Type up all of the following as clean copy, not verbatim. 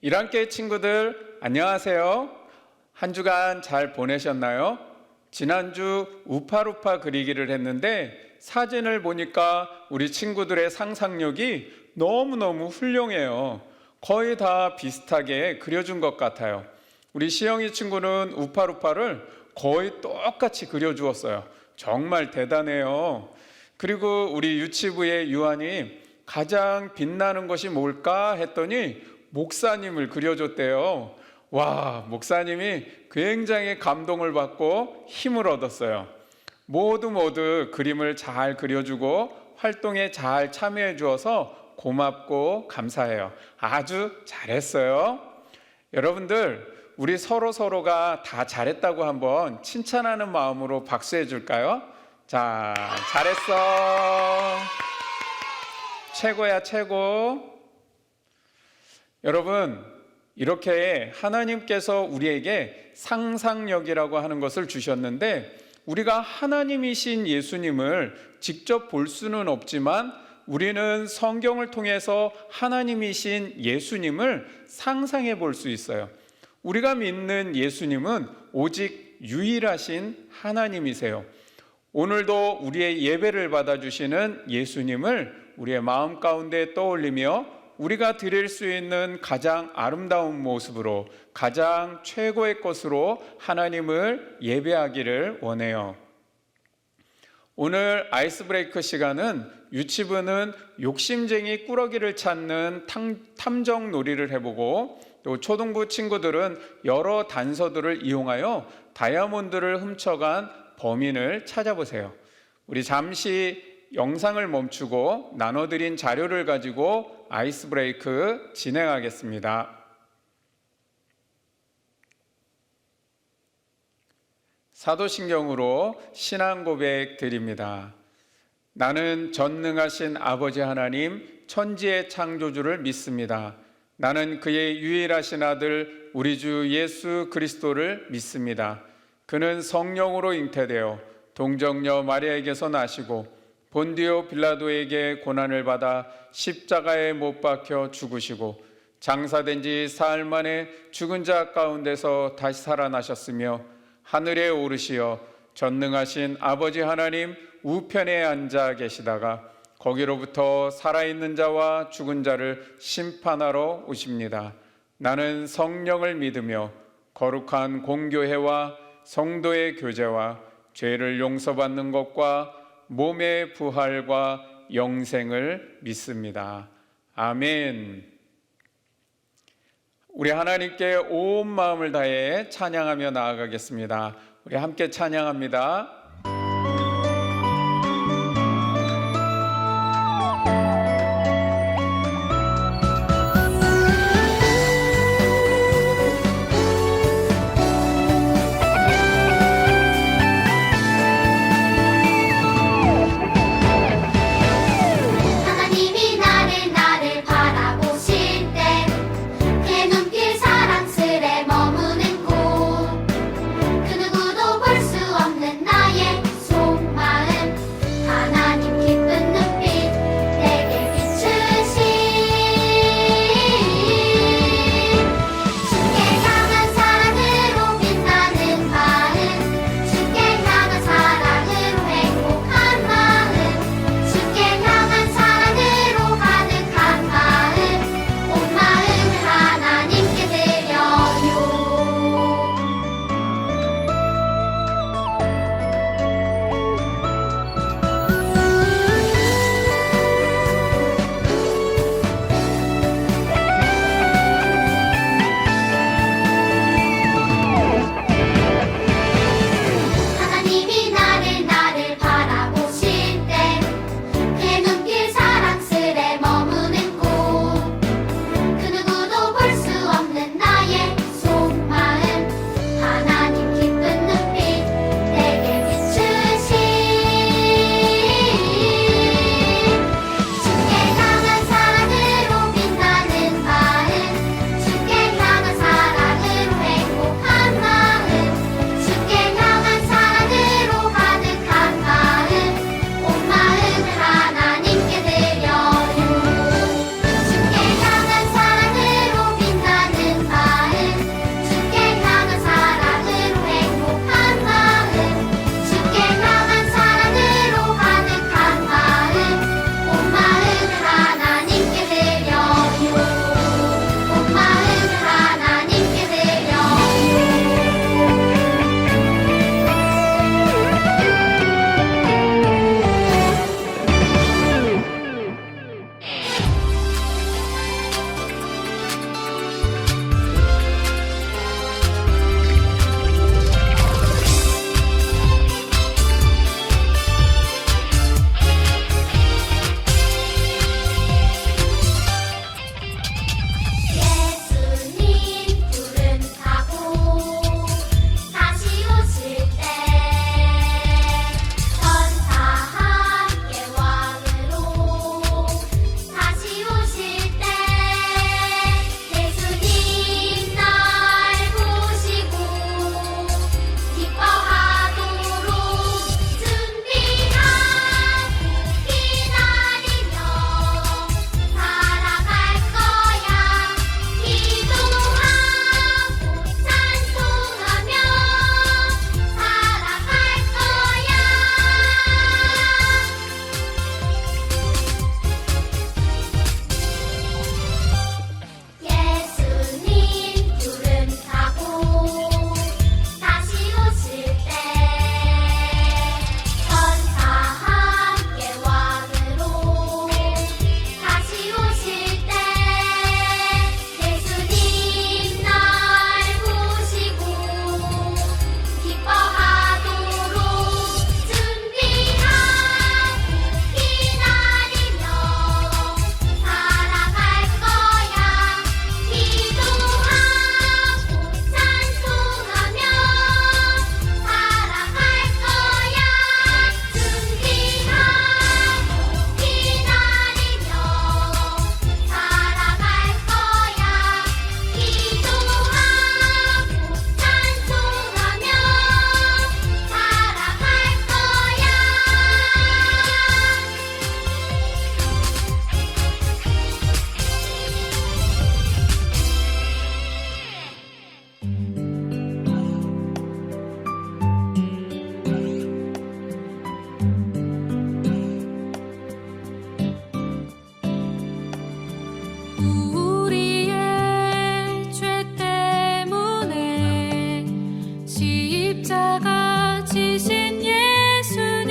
1학기 친구들 안녕하세요. 한 주간 잘 보내셨나요? 지난주 우파루파 그리기를 했는데 사진을 보니까 우리 친구들의 상상력이 너무너무 훌륭해요. 거의 다 비슷하게 그려준 것 같아요. 우리 시영이 친구는 우파루파를 거의 똑같이 그려주었어요. 정말 대단해요. 그리고 우리 유치부의 유한이 가장 빛나는 것이 뭘까 했더니 목사님을 그려줬대요. 와, 목사님이 굉장히 감동을 받고 힘을 얻었어요. 모두 그림을 잘 그려주고 활동에 잘 참여해 주어서 고맙고 감사해요. 아주 잘했어요. 여러분들, 우리 서로가 다 잘했다고 한번 칭찬하는 마음으로 박수해 줄까요? 자, 잘했어. 최고야, 최고. 여러분, 이렇게 하나님께서 우리에게 상상력이라고 하는 것을 주셨는데 우리가 하나님이신 예수님을 직접 볼 수는 없지만 우리는 성경을 통해서 하나님이신 예수님을 상상해 볼 수 있어요. 우리가 믿는 예수님은 오직 유일하신 하나님이세요. 오늘도 우리의 예배를 받아주시는 예수님을 우리의 마음 가운데 떠올리며 우리가 드릴 수 있는 가장 아름다운 모습으로 가장 최고의 것으로 하나님을 예배하기를 원해요. 오늘 아이스 브레이크 시간은 유치부는 욕심쟁이 꾸러기를 찾는 탐정 놀이를 해보고 또 초등부 친구들은 여러 단서들을 이용하여 다이아몬드를 훔쳐간 범인을 찾아보세요. 우리 잠시 영상을 멈추고 나눠드린 자료를 가지고 아이스 브레이크 진행하겠습니다. 사도신경으로 신앙 고백 드립니다. 나는 전능하신 아버지 하나님 천지의 창조주를 믿습니다. 나는 그의 유일하신 아들 우리 주 예수 그리스도를 믿습니다. 그는 성령으로 잉태되어 동정녀 마리아에게서 나시고 본디오 빌라도에게 고난을 받아 십자가에 못 박혀 죽으시고 장사된 지 사흘 만에 죽은 자 가운데서 다시 살아나셨으며 하늘에 오르시어 전능하신 아버지 하나님 우편에 앉아 계시다가 거기로부터 살아있는 자와 죽은 자를 심판하러 오십니다. 나는 성령을 믿으며 거룩한 공교회와 성도의 교제와 죄를 용서받는 것과 몸의 부활과 영생을 믿습니다. 아멘. 우리 하나님께 온 마음을 다해 찬양하며 나아가겠습니다. 우리 함께 찬양합니다. 그 누구도 볼 수 없는 나의 십자가 지신 예수님,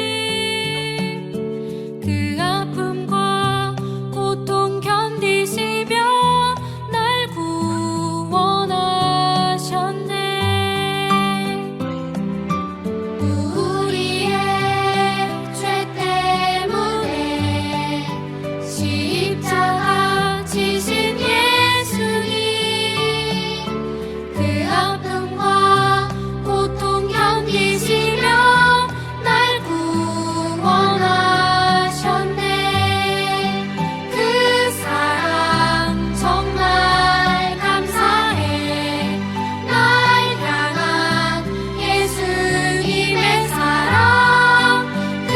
그 아픔과 고통 견디시며 날 구원하셨네. 우리의 죄 때문에 십자가 지신 예수님, 그 아픔과 고통 견디시며 날 구원하셨네. 그 사랑 정말 감사해. 날 향한 예수님의 사랑, 그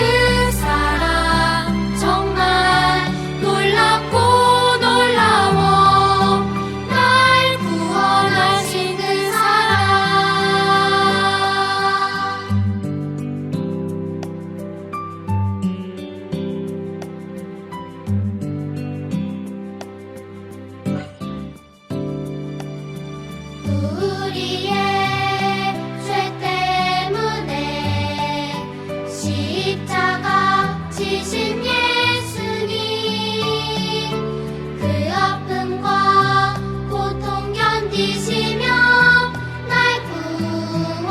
사랑 정말 놀랍고 놀라워. 날 구원하신 그 사랑. 우리의 죄 때문에 십자가 지신 예수님, 그 아픔과 고통 견디시며 날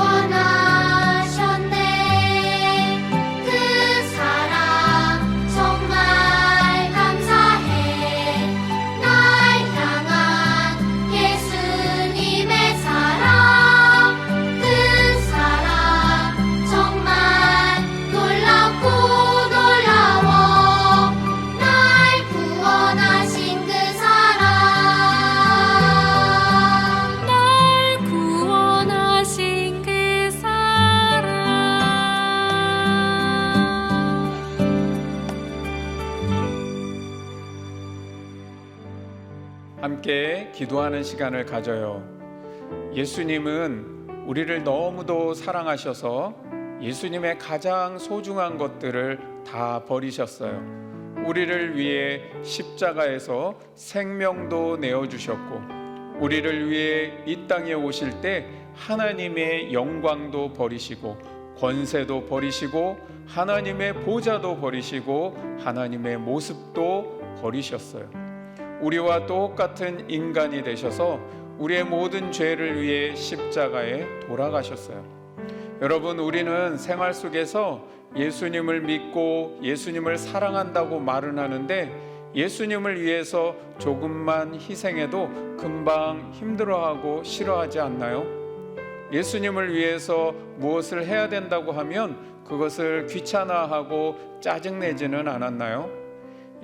구원하셨네. 그 사랑 정말 감사해. 날 향한 예수님의 사랑, 그 사랑 정말 놀랍고 놀라워. 날 구원하신 그 사랑. 날 구원하신 그 사랑. 함께 기도하는 시간을 가져요. 예수님은 우리를 너무도 사랑하셔서 예수님의 가장 소중한 것들을 다 버리셨어요. 우리를 위해 십자가에서 생명도 내어주셨고, 우리를 위해 이 땅에 오실 때 하나님의 영광도 버리시고, 권세도 버리시고, 하나님의 보좌도 버리시고, 하나님의 모습도 버리셨어요. 우리와 똑같은 인간이 되셔서 우리의 모든 죄를 위해 십자가에 돌아가셨어요. 여러분, 우리는 생활 속에서 예수님을 믿고 예수님을 사랑한다고 말은 하는데, 예수님을 위해서 조금만 희생해도 금방 힘들어하고 싫어하지 않나요? 예수님을 위해서 무엇을 해야 된다고 하면 그것을 귀찮아하고 짜증내지는 않았나요?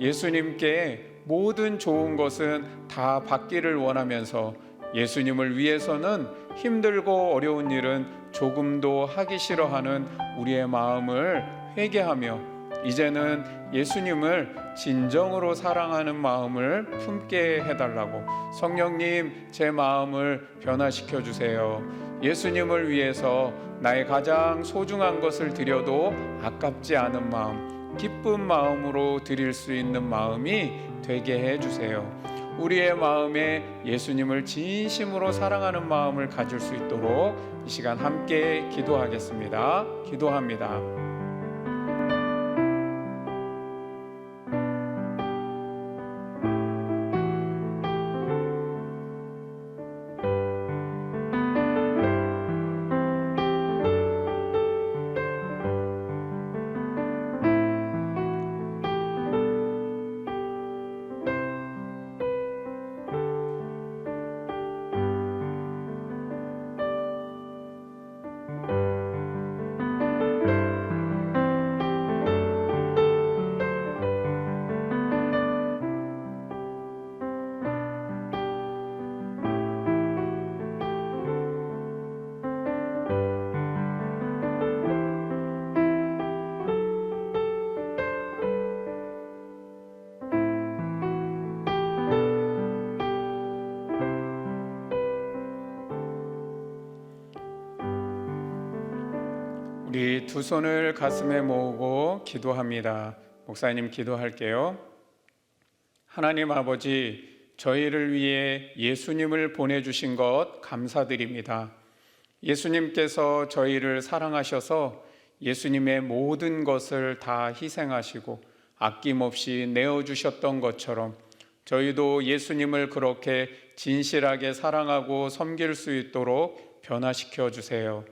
예수님께 모든 좋은 것은 다 받기를 원하면서 예수님을 위해서는 힘들고 어려운 일은 조금도 하기 싫어하는 우리의 마음을 회개하며 이제는 예수님을 진정으로 사랑하는 마음을 품게 해달라고, 성령님 제 마음을 변화시켜 주세요. 예수님을 위해서 나의 가장 소중한 것을 드려도 아깝지 않은 마음, 기쁜 마음으로 드릴 수 있는 마음이 되게 해주세요. 우리의 마음에 예수님을 진심으로 사랑하는 마음을 가질 수 있도록 이 시간 함께 기도하겠습니다. 기도합니다. 우리 두 손을 가슴에 모으고 기도합니다. 목사님 기도할게요. 하나님 아버지, 저희를 위해 예수님을 보내주신 것 감사드립니다. 예수님께서 저희를 사랑하셔서 예수님의 모든 것을 다 희생하시고 아낌없이 내어주셨던 것처럼 저희도 예수님을 그렇게 진실하게 사랑하고 섬길 수 있도록 변화시켜 주세요.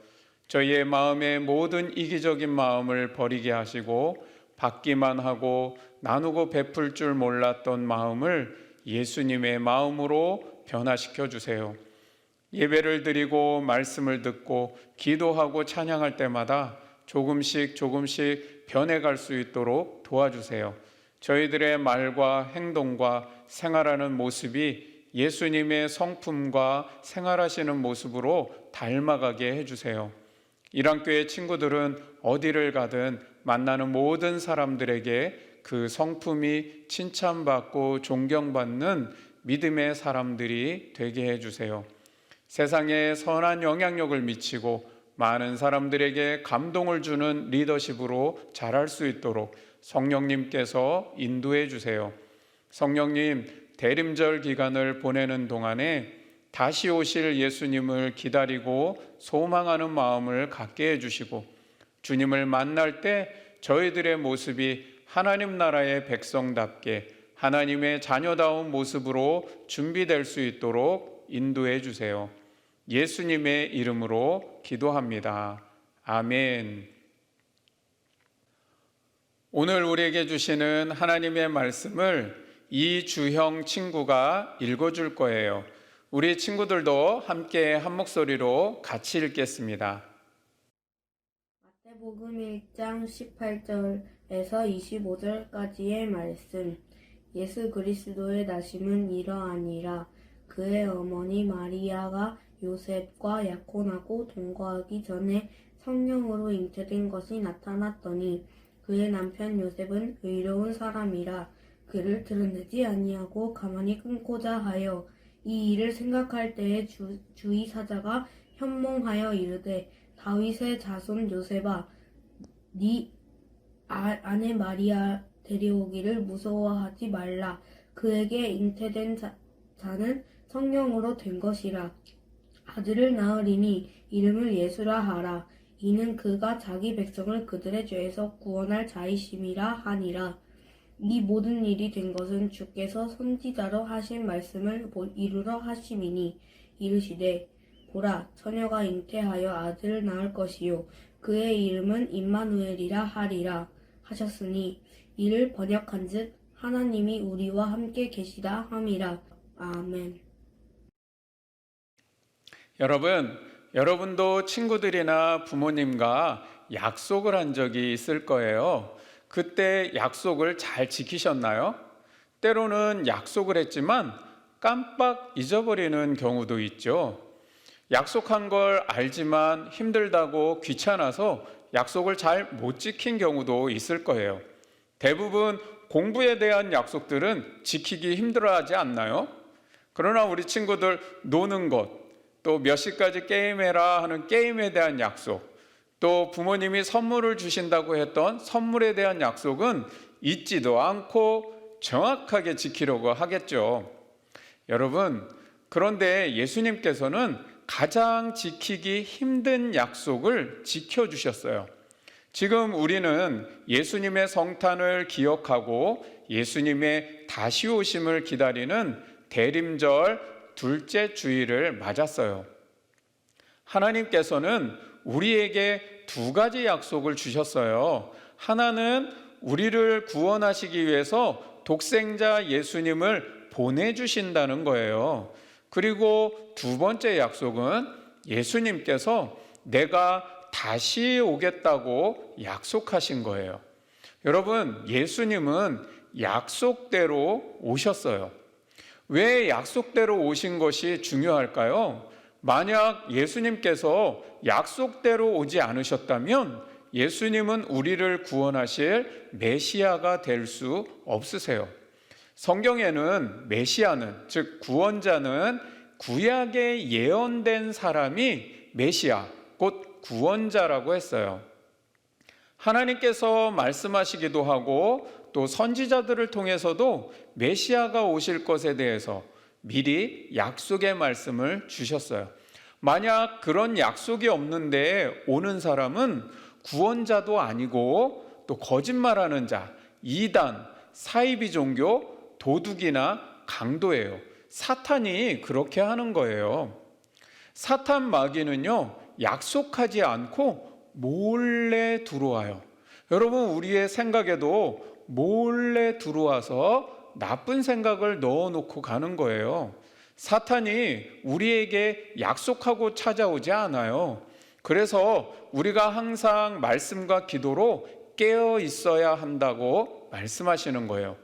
저희의 마음의 모든 이기적인 마음을 버리게 하시고 받기만 하고 나누고 베풀 줄 몰랐던 마음을 예수님의 마음으로 변화시켜 주세요. 예배를 드리고 말씀을 듣고 기도하고 찬양할 때마다 조금씩 변해갈 수 있도록 도와주세요. 저희들의 말과 행동과 생활하는 모습이 예수님의 성품과 생활하시는 모습으로 닮아가게 해주세요. 일왕교회 친구들은 어디를 가든 만나는 모든 사람들에게 그 성품이 칭찬받고 존경받는 믿음의 사람들이 되게 해주세요. 세상에 선한 영향력을 미치고 많은 사람들에게 감동을 주는 리더십으로 자랄 수 있도록 성령님께서 인도해 주세요. 성령님, 대림절 기간을 보내는 동안에 다시 오실 예수님을 기다리고 소망하는 마음을 갖게 해주시고 주님을 만날 때 저희들의 모습이 하나님 나라의 백성답게 하나님의 자녀다운 모습으로 준비될 수 있도록 인도해 주세요. 예수님의 이름으로 기도합니다. 아멘. 오늘 우리에게 주시는 하나님의 말씀을 이주형 친구가 읽어줄 거예요. 우리 친구들도 함께 한 목소리로 같이 읽겠습니다. 마태복음 1장 18절에서 25절까지의 말씀. 예수 그리스도의 나심은 이러하니라. 그의 어머니 마리아가 요셉과 약혼하고 동거하기 전에 성령으로 잉태된 것이 나타났더니 그의 남편 요셉은 의로운 사람이라 그를 드러내지 아니하고 가만히 끊고자 하여 이 일을 생각할 때에 주의 사자가 현몽하여 이르되 다윗의 자손 요셉아 네 아내 마리아 데려오기를 무서워하지 말라. 그에게 잉태된 자는 성령으로 된 것이라. 아들을 낳으리니 이름을 예수라 하라. 이는 그가 자기 백성을 그들의 죄에서 구원할 자이심이라 하니라. 이 모든 일이 된 것은 주께서 선지자로 하신 말씀을 이루러 하심이니 이르시되 보라 처녀가 잉태하여 아들을 낳을 것이요 그의 이름은 임마누엘이라 하리라 하셨으니 이를 번역한즉 하나님이 우리와 함께 계시다 함이라. 아멘. 여러분도 친구들이나 부모님과 약속을 한 적이 있을 거예요. 그때 약속을 잘 지키셨나요? 때로는 약속을 했지만 깜빡 잊어버리는 경우도 있죠. 약속한 걸 알지만 힘들다고 귀찮아서 약속을 잘 못 지킨 경우도 있을 거예요. 대부분 공부에 대한 약속들은 지키기 힘들어하지 않나요? 그러나 우리 친구들 노는 것, 또 몇 시까지 게임해라 하는 게임에 대한 약속, 또 부모님이 선물을 주신다고 했던 선물에 대한 약속은 잊지도 않고 정확하게 지키려고 하겠죠. 여러분, 그런데 예수님께서는 가장 지키기 힘든 약속을 지켜주셨어요. 지금 우리는 예수님의 성탄을 기억하고 예수님의 다시 오심을 기다리는 대림절 둘째 주일을 맞았어요. 하나님께서는 우리에게 두 가지 약속을 주셨어요. 하나는 우리를 구원하시기 위해서 독생자 예수님을 보내주신다는 거예요. 그리고 두 번째 약속은 예수님께서 내가 다시 오겠다고 약속하신 거예요. 여러분, 예수님은 약속대로 오셨어요. 왜 약속대로 오신 것이 중요할까요? 만약 예수님께서 약속대로 오지 않으셨다면 예수님은 우리를 구원하실 메시아가 될 수 없으세요. 성경에는 메시아는, 즉 구원자는 구약에 예언된 사람이 메시아, 곧 구원자라고 했어요. 하나님께서 말씀하시기도 하고 또 선지자들을 통해서도 메시아가 오실 것에 대해서 미리 약속의 말씀을 주셨어요. 만약 그런 약속이 없는데 오는 사람은 구원자도 아니고 또 거짓말하는 자, 이단, 사이비 종교, 도둑이나 강도예요. 사탄이 그렇게 하는 거예요. 사탄 마귀는요, 약속하지 않고 몰래 들어와요. 여러분, 우리의 생각에도 몰래 들어와서 나쁜 생각을 넣어놓고 가는 거예요. 사탄이 우리에게 약속하고 찾아오지 않아요. 그래서 우리가 항상 말씀과 기도로 깨어 있어야 한다고 말씀하시는 거예요.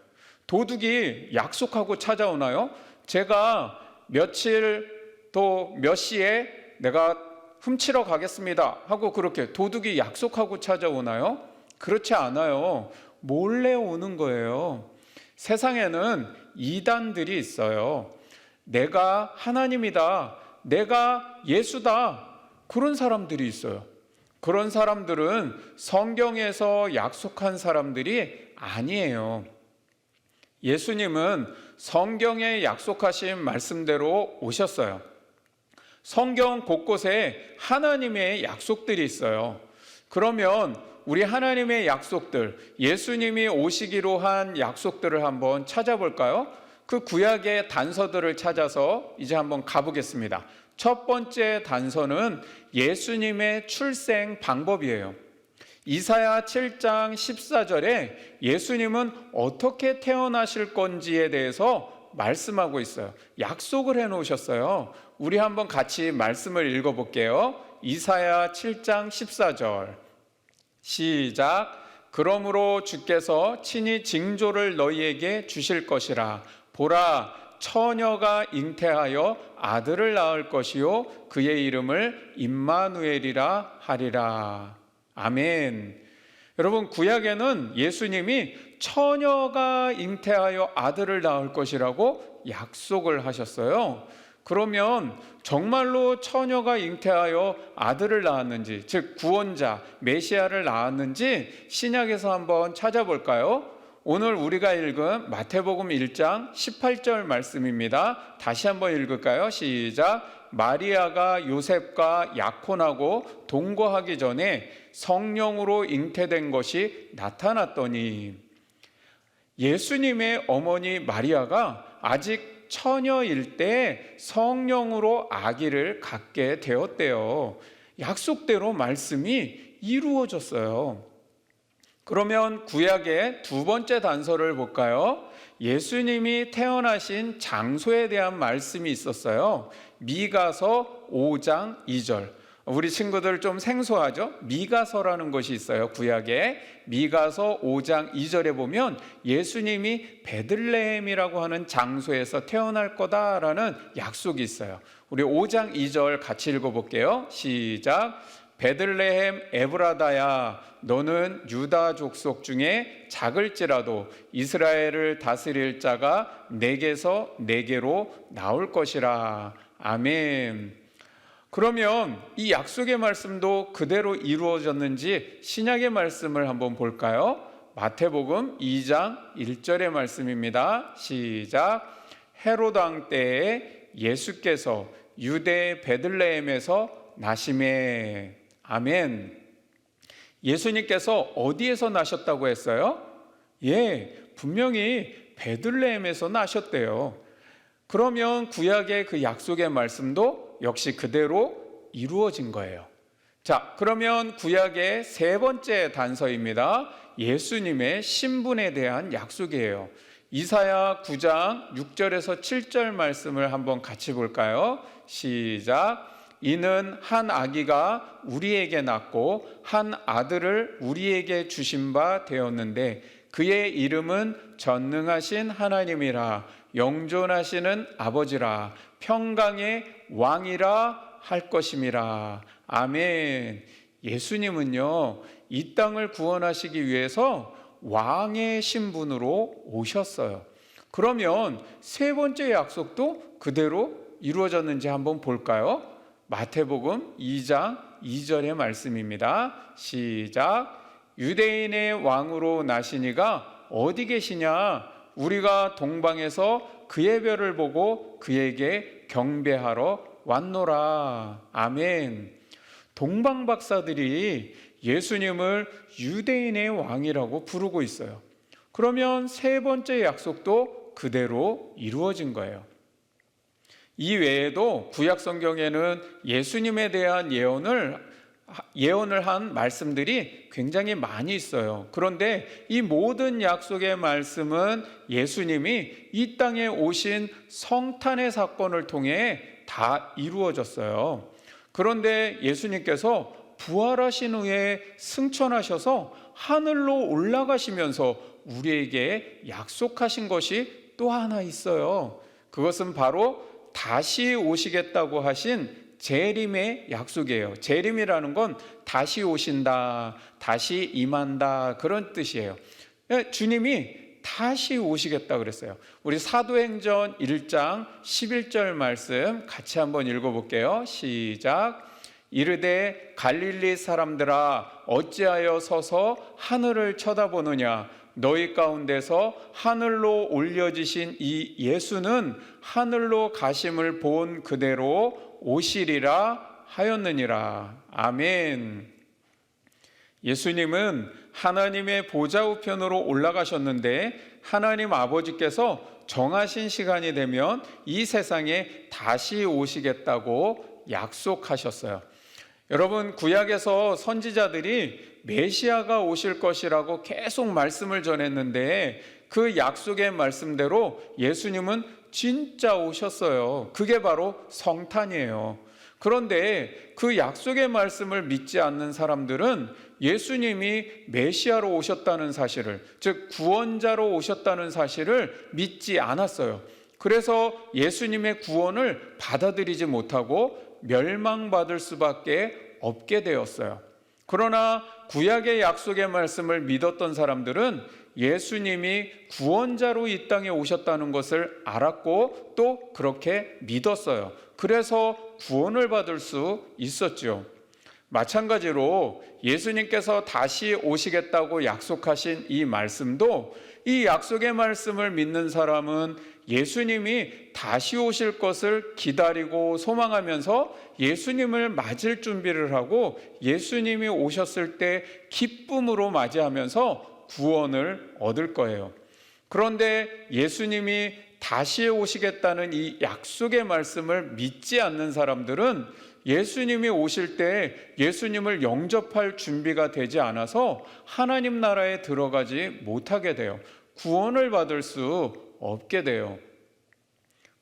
도둑이 약속하고 찾아오나요? 제가 며칠 또 몇 시에 내가 훔치러 가겠습니다 하고 그렇게 도둑이 약속하고 찾아오나요? 그렇지 않아요. 몰래 오는 거예요. 세상에는 이단들이 있어요. 내가 하나님이다, 내가 예수다, 그런 사람들이 있어요. 그런 사람들은 성경에서 약속한 사람들이 아니에요. 예수님은 성경에 약속하신 말씀대로 오셨어요. 성경 곳곳에 하나님의 약속들이 있어요. 그러면 우리 하나님의 약속들, 예수님이 오시기로 한 약속들을 한번 찾아볼까요? 그 구약의 단서들을 찾아서 이제 한번 가보겠습니다. 첫 번째 단서는 예수님의 출생 방법이에요. 이사야 7장 14절에 예수님은 어떻게 태어나실 건지에 대해서 말씀하고 있어요. 약속을 해놓으셨어요. 우리 한번 같이 말씀을 읽어볼게요. 이사야 7장 14절 시작. 그러므로 주께서 친히 징조를 너희에게 주실 것이라. 보라, 처녀가 잉태하여 아들을 낳을 것이요 그의 이름을 임마누엘이라 하리라. 아멘. 여러분, 구약에는 예수님이 처녀가 잉태하여 아들을 낳을 것이라고 약속을 하셨어요. 그러면 정말로 처녀가 잉태하여 아들을 낳았는지, 즉 구원자 메시아를 낳았는지 신약에서 한번 찾아볼까요? 오늘 우리가 읽은 마태복음 1장 18절 말씀입니다. 다시 한번 읽을까요? 시작. 마리아가 요셉과 약혼하고 동거하기 전에 성령으로 잉태된 것이 나타났더니, 예수님의 어머니 마리아가 아직 처녀일 때 성령으로 아기를 갖게 되었대요. 약속대로 말씀이 이루어졌어요. 그러면 구약의 두 번째 단서를 볼까요? 예수님이 태어나신 장소에 대한 말씀이 있었어요. 미가서 5장 2절. 우리 친구들 좀 생소하죠? 미가서라는 것이 있어요. 구약에 미가서 5장 2절에 보면 예수님이 베들레헴이라고 하는 장소에서 태어날 거다라는 약속이 있어요. 우리 5장 2절 같이 읽어볼게요. 시작. 베들레헴 에브라다야, 너는 유다 족속 중에 작을지라도 이스라엘을 다스릴 자가 내게서 내게로 나올 것이라. 아멘. 그러면 이 약속의 말씀도 그대로 이루어졌는지 신약의 말씀을 한번 볼까요? 마태복음 2장 1절의 말씀입니다. 시작. 헤롯 왕 때에 예수께서 유대 베들레헴에서 나심에. 아멘. 예수님께서 어디에서 나셨다고 했어요? 분명히 베들레헴에서 나셨대요. 그러면 구약의 그 약속의 말씀도 역시 그대로 이루어진 거예요. 자, 그러면 구약의 세 번째 단서입니다. 예수님의 신분에 대한 약속이에요. 이사야 9장 6절에서 7절 말씀을 한번 같이 볼까요? 시작. 이는 한 아기가 우리에게 낳고 한 아들을 우리에게 주신 바 되었는데 그의 이름은 전능하신 하나님이라, 영존하시는 아버지라, 평강의 왕이라 할 것임이라. 아멘. 예수님은요, 이 땅을 구원하시기 위해서 왕의 신분으로 오셨어요. 그러면 세 번째 약속도 그대로 이루어졌는지 한번 볼까요? 마태복음 2장 2절의 말씀입니다. 시작. 유대인의 왕으로 나시니가 어디 계시냐? 우리가 동방에서 그의 별을 보고 그에게 경배하러 왔노라. 아멘. 동방 박사들이 예수님을 유대인의 왕이라고 부르고 있어요. 그러면 세 번째 약속도 그대로 이루어진 거예요. 이 외에도 구약 성경에는 예수님에 대한 예언을 한 말씀들이 굉장히 많이 있어요. 그런데 이 모든 약속의 말씀은 예수님이 이 땅에 오신 성탄의 사건을 통해 다 이루어졌어요. 그런데 예수님께서 부활하신 후에 승천하셔서 하늘로 올라가시면서 우리에게 약속하신 것이 또 하나 있어요. 그것은 바로 다시 오시겠다고 하신 재림의 약속이에요. 재림이라는 건 다시 오신다, 다시 임한다, 그런 뜻이에요. 주님이 다시 오시겠다 그랬어요. 우리 사도행전 1장 11절 말씀 같이 한번 읽어볼게요. 시작. 이르되 갈릴리 사람들아 어찌하여 서서 하늘을 쳐다보느냐. 너희 가운데서 하늘로 올려지신 이 예수는 하늘로 가심을 본 그대로 오시리라 하였느니라. 아멘. 예수님은 하나님의 보좌 우편으로 올라가셨는데 하나님 아버지께서 정하신 시간이 되면 이 세상에 다시 오시겠다고 약속하셨어요. 여러분, 구약에서 선지자들이 메시아가 오실 것이라고 계속 말씀을 전했는데 그 약속의 말씀대로 예수님은 진짜 오셨어요. 그게 바로 성탄이에요. 그런데 그 약속의 말씀을 믿지 않는 사람들은 예수님이 메시아로 오셨다는 사실을, 즉 구원자로 오셨다는 사실을 믿지 않았어요. 그래서 예수님의 구원을 받아들이지 못하고 멸망받을 수밖에 없게 되었어요. 그러나 구약의 약속의 말씀을 믿었던 사람들은 예수님이 구원자로 이 땅에 오셨다는 것을 알았고 또 그렇게 믿었어요. 그래서 구원을 받을 수 있었죠. 마찬가지로 예수님께서 다시 오시겠다고 약속하신 이 말씀도, 이 약속의 말씀을 믿는 사람은 예수님이 다시 오실 것을 기다리고 소망하면서 예수님을 맞을 준비를 하고 예수님이 오셨을 때 기쁨으로 맞이하면서 구원을 얻을 거예요. 그런데 예수님이 다시 오시겠다는 이 약속의 말씀을 믿지 않는 사람들은 예수님이 오실 때 예수님을 영접할 준비가 되지 않아서 하나님 나라에 들어가지 못하게 돼요. 구원을 받을 수 없게 돼요.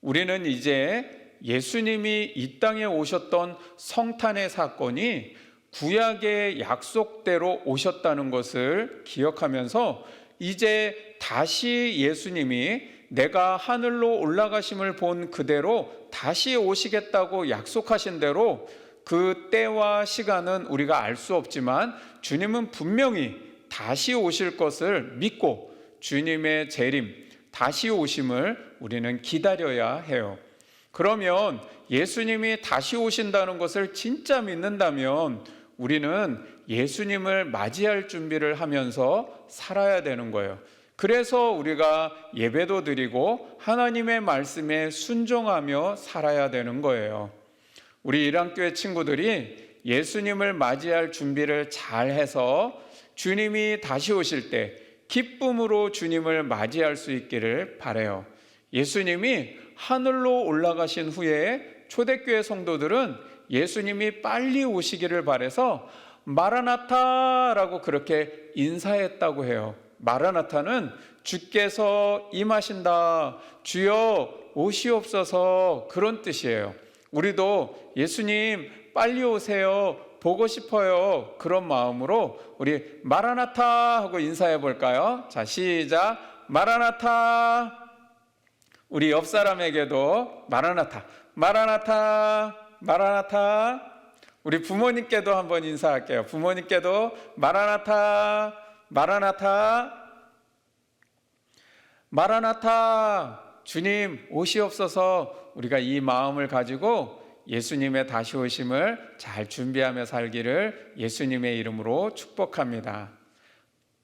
우리는 이제 예수님이 이 땅에 오셨던 성탄의 사건이 구약의 약속대로 오셨다는 것을 기억하면서 이제 다시 예수님이 내가 하늘로 올라가심을 본 그대로 다시 오시겠다고 약속하신 대로 그 때와 시간은 우리가 알 수 없지만 주님은 분명히 다시 오실 것을 믿고 주님의 재림, 다시 오심을 우리는 기다려야 해요. 그러면 예수님이 다시 오신다는 것을 진짜 믿는다면 우리는 예수님을 맞이할 준비를 하면서 살아야 되는 거예요. 그래서 우리가 예배도 드리고 하나님의 말씀에 순종하며 살아야 되는 거예요. 우리 일양교회 친구들이 예수님을 맞이할 준비를 잘 해서 주님이 다시 오실 때 기쁨으로 주님을 맞이할 수 있기를 바라요. 예수님이 하늘로 올라가신 후에 초대교회 성도들은 예수님이 빨리 오시기를 바라서 마라나타라고 그렇게 인사했다고 해요. 마라나타는 주께서 임하신다, 주여 오시옵소서, 그런 뜻이에요. 우리도 예수님 빨리 오세요, 보고 싶어요, 그런 마음으로 우리 마라나타 하고 인사해 볼까요? 자, 시작. 마라나타. 우리 옆 사람에게도 마라나타, 마라나타, 마라나타. 우리 부모님께도 한번 인사할게요. 부모님께도 마라나타, 마라나타, 마라나타. 주님 오시옵소서. 우리가 이 마음을 가지고 예수님의 다시 오심을 잘 준비하며 살기를 예수님의 이름으로 축복합니다.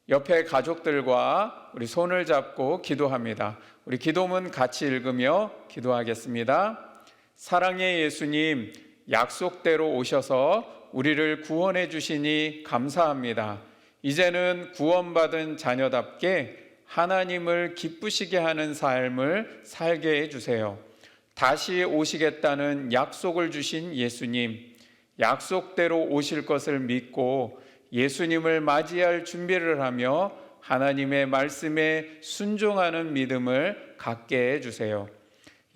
옆에 가족들과 우리 손을 잡고 기도합니다. 우리 기도문 같이 읽으며 기도하겠습니다. 사랑의 예수님, 약속대로 오셔서 우리를 구원해 주시니 감사합니다. 이제는 구원받은 자녀답게 하나님을 기쁘시게 하는 삶을 살게 해주세요. 다시 오시겠다는 약속을 주신 예수님, 약속대로 오실 것을 믿고 예수님을 맞이할 준비를 하며 하나님의 말씀에 순종하는 믿음을 갖게 해주세요.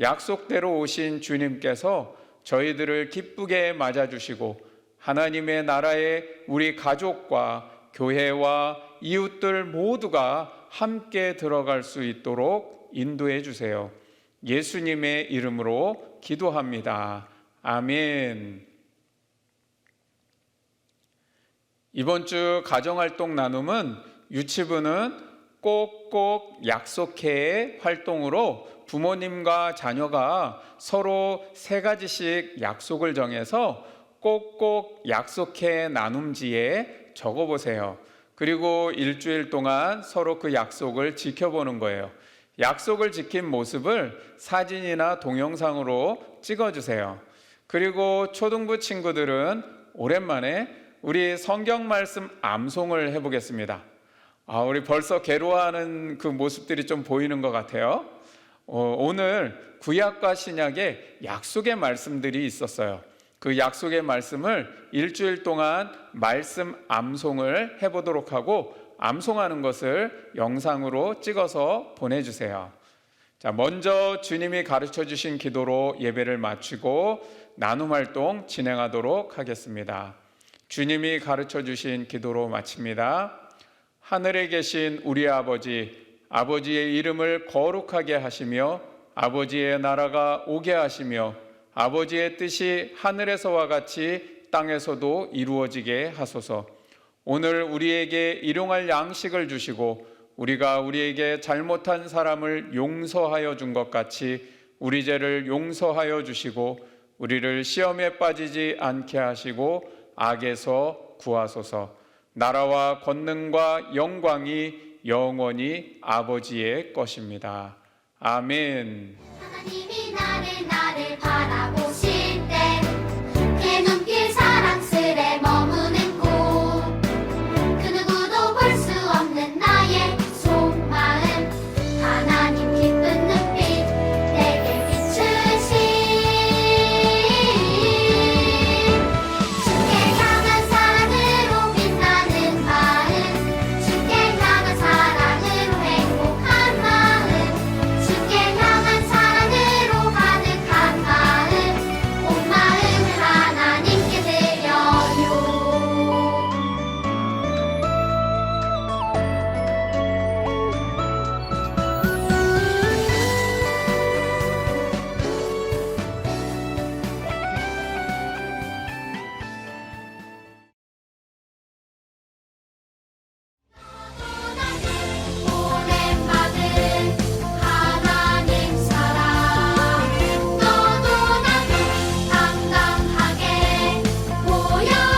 약속대로 오신 주님께서 저희들을 기쁘게 맞아주시고 하나님의 나라에 우리 가족과 교회와 이웃들 모두가 함께 들어갈 수 있도록 인도해 주세요. 예수님의 이름으로 기도합니다. 아멘. 이번 주 가정활동 나눔은 유치부는 꼭꼭 약속해의 활동으로 부모님과 자녀가 서로 3가지씩 약속을 정해서 꼭꼭 약속해 나눔지에 적어보세요. 그리고 일주일 동안 서로 그 약속을 지켜보는 거예요. 약속을 지킨 모습을 사진이나 동영상으로 찍어주세요. 그리고 초등부 친구들은 오랜만에 우리 성경 말씀 암송을 해보겠습니다. 우리 벌써 괴로워하는 그 모습들이 좀 보이는 것 같아요. 오늘 구약과 신약에 약속의 말씀들이 있었어요. 그 약속의 말씀을 일주일 동안 말씀 암송을 해보도록 하고 암송하는 것을 영상으로 찍어서 보내주세요. 자, 먼저 주님이 가르쳐 주신 기도로 예배를 마치고 나눔 활동 진행하도록 하겠습니다. 주님이 가르쳐 주신 기도로 마칩니다. 하늘에 계신 우리 아버지, 아버지의 이름을 거룩하게 하시며 아버지의 나라가 오게 하시며 아버지의 뜻이 하늘에서와 같이 땅에서도 이루어지게 하소서. 오늘 우리에게 일용할 양식을 주시고 우리가 우리에게 잘못한 사람을 용서하여 준 것 같이 우리 죄를 용서하여 주시고 우리를 시험에 빠지지 않게 하시고 악에서 구하소서. 나라와 권능과 영광이 영원히 아버지의 것입니다. 아멘. 하나님이 나를 바라보실 때 그 눈길 사랑스레 머무는 곳 그 누구도 볼 수 없는 나의 속마음 하나님 기쁜 눈빛 내게 비추신 주께 향한 사랑으로 빛나는 마음 주께 향한 사랑으로 행복한 마음 주께 향한 사랑으로 가득한 마음 온 마음을 하나님께 드려요. 보냄받은 하나님 사랑 너도 나도 당당하게 보여주리라.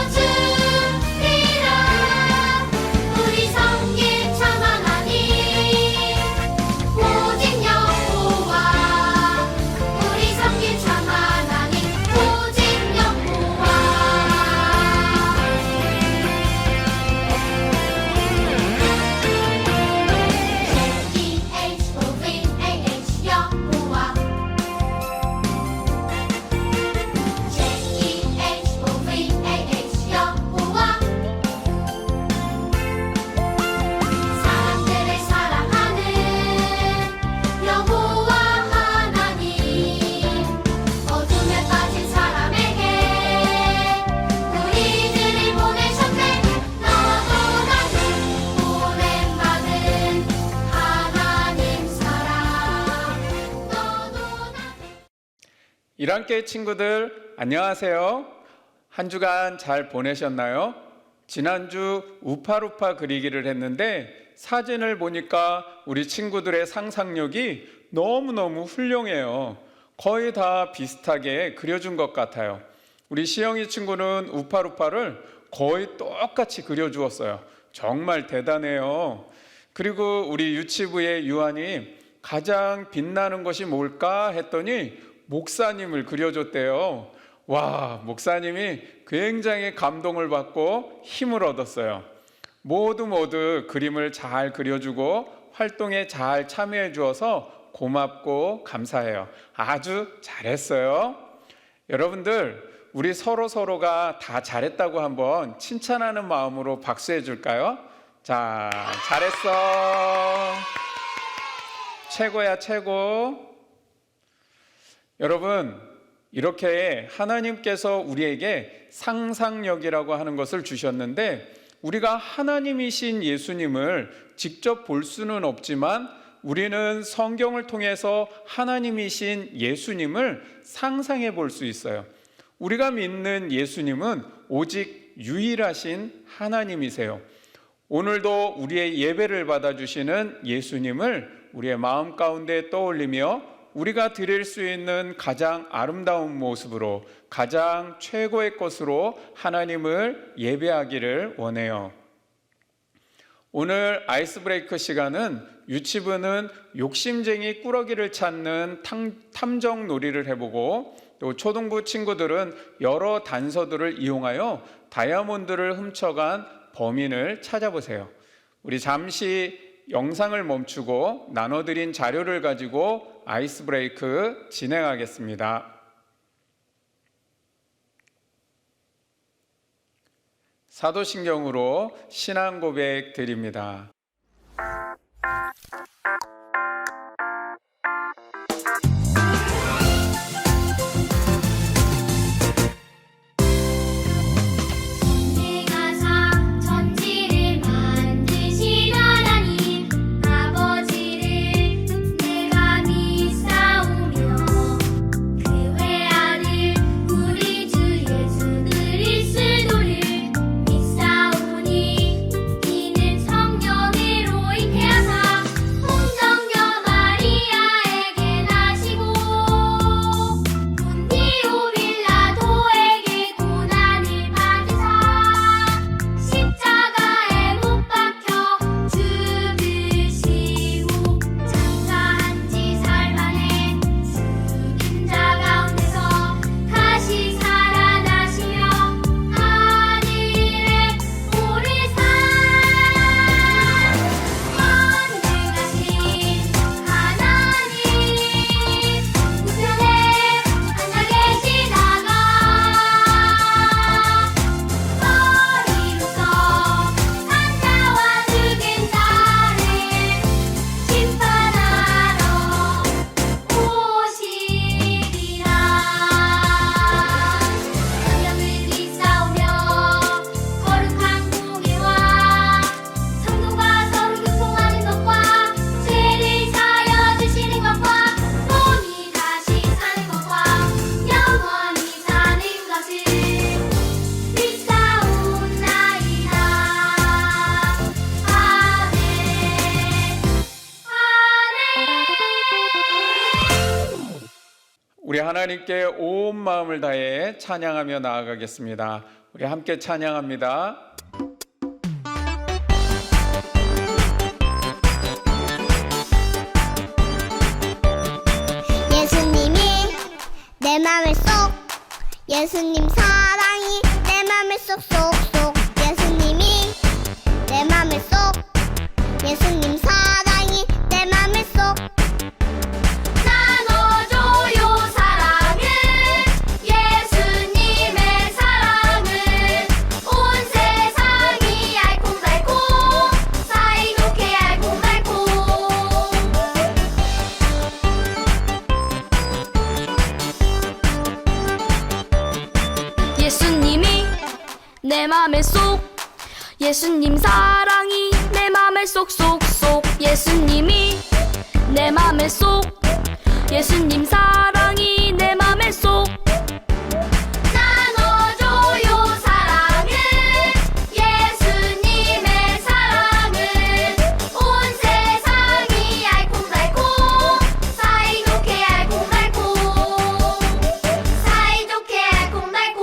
우리 섬길 참 하나님 오직 여호와 우리 섬길 참 하나님 오직 여호와. J-E-H-O-V-A-H 여호와 J-E-H-O-V-A-H 여호와 사람들을 사랑하는 여호와 하나님 어둠에 빠진 사람에게 우리들을 보내셨네. 너도 나도 보냄받은 하나님 사랑 너도 나도 1학기 친구들 안녕하세요. 한 주간 잘 보내셨나요? 지난주 우파루파 그리기를 했는데 사진을 보니까 우리 친구들의 상상력이 너무너무 훌륭해요. 거의 다 비슷하게 그려준 것 같아요. 우리 시영이 친구는 우파루파를 거의 똑같이 그려주었어요. 정말 대단해요. 그리고 우리 유치부의 유한이 가장 빛나는 것이 뭘까 했더니 목사님을 그려줬대요. 와, 목사님이 굉장히 감동을 받고 힘을 얻었어요. 모두 그림을 잘 그려주고 활동에 잘 참여해 주어서 고맙고 감사해요. 아주 잘했어요. 여러분들, 우리 서로가 다 잘했다고 한번 칭찬하는 마음으로 박수해 줄까요? 자, 잘했어. 최고야, 최고. 여러분, 이렇게 하나님께서 우리에게 상상력이라고 하는 것을 주셨는데, 우리가 하나님이신 예수님을 직접 볼 수는 없지만 우리는 성경을 통해서 하나님이신 예수님을 상상해 볼 수 있어요. 우리가 믿는 예수님은 오직 유일하신 하나님이세요. 오늘도 우리의 예배를 받아주시는 예수님을 우리의 마음 가운데 떠올리며 우리가 드릴 수 있는 가장 아름다운 모습으로, 가장 최고의 것으로 하나님을 예배하기를 원해요. 오늘 아이스 브레이크 시간은 유치부는 욕심쟁이 꾸러기를 찾는 탐정 놀이를 해보고, 또 초등부 친구들은 여러 단서들을 이용하여 다이아몬드를 훔쳐간 범인을 찾아보세요. 우리 잠시 영상을 멈추고 나눠드린 자료를 가지고 아이스 브레이크 진행하겠습니다. 사도신경으로 신앙 고백 드립니다. 우리 하나님께 온 마음을 다해 찬양하며 나아가겠습니다. 우리 함께 찬양합니다. 예수님이 내 맘을 쏙, 예수님 사랑이 내 맘을 쏙쏙쏙, 예수님이 내 맘을 쏙, 예수님 사랑이 내 맘을 쏙. 나눠줘요 사랑을, 예수님의 사랑을. 온 세상이 알콩달콩, 사이좋게 알콩달콩. 예수님이 내 맘에 쏙, 예수님 사랑이 내 맘에 쏙쏙쏙, 예수님이 내 맘에 쏙, 예수님 사랑이 내 맘에 쏙. 나눠줘요 사랑을, 예수님의 사랑을. 온 세상이 알콩달콩, 사이좋게 알콩달콩. 사이좋게 알콩달콩.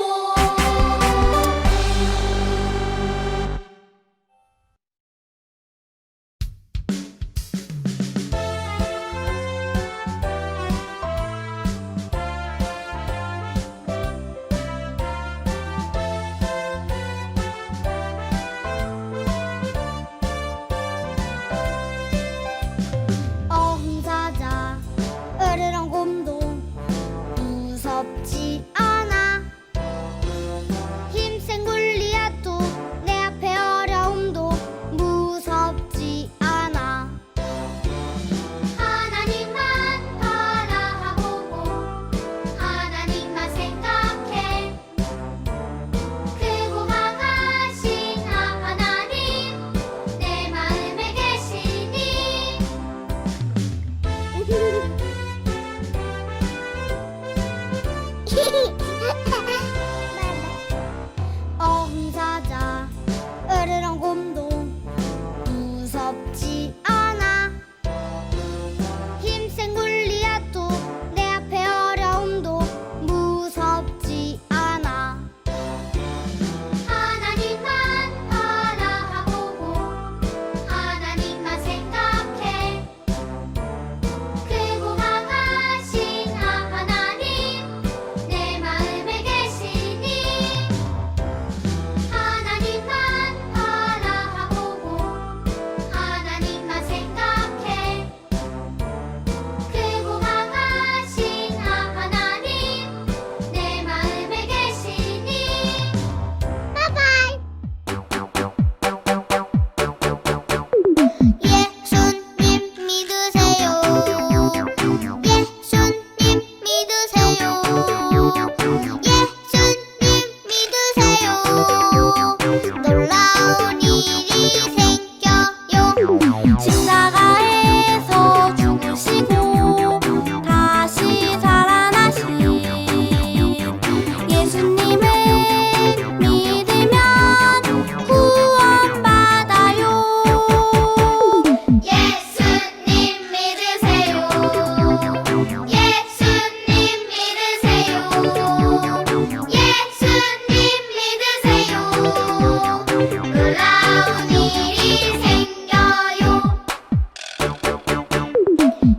놀라운 일이 생겨요.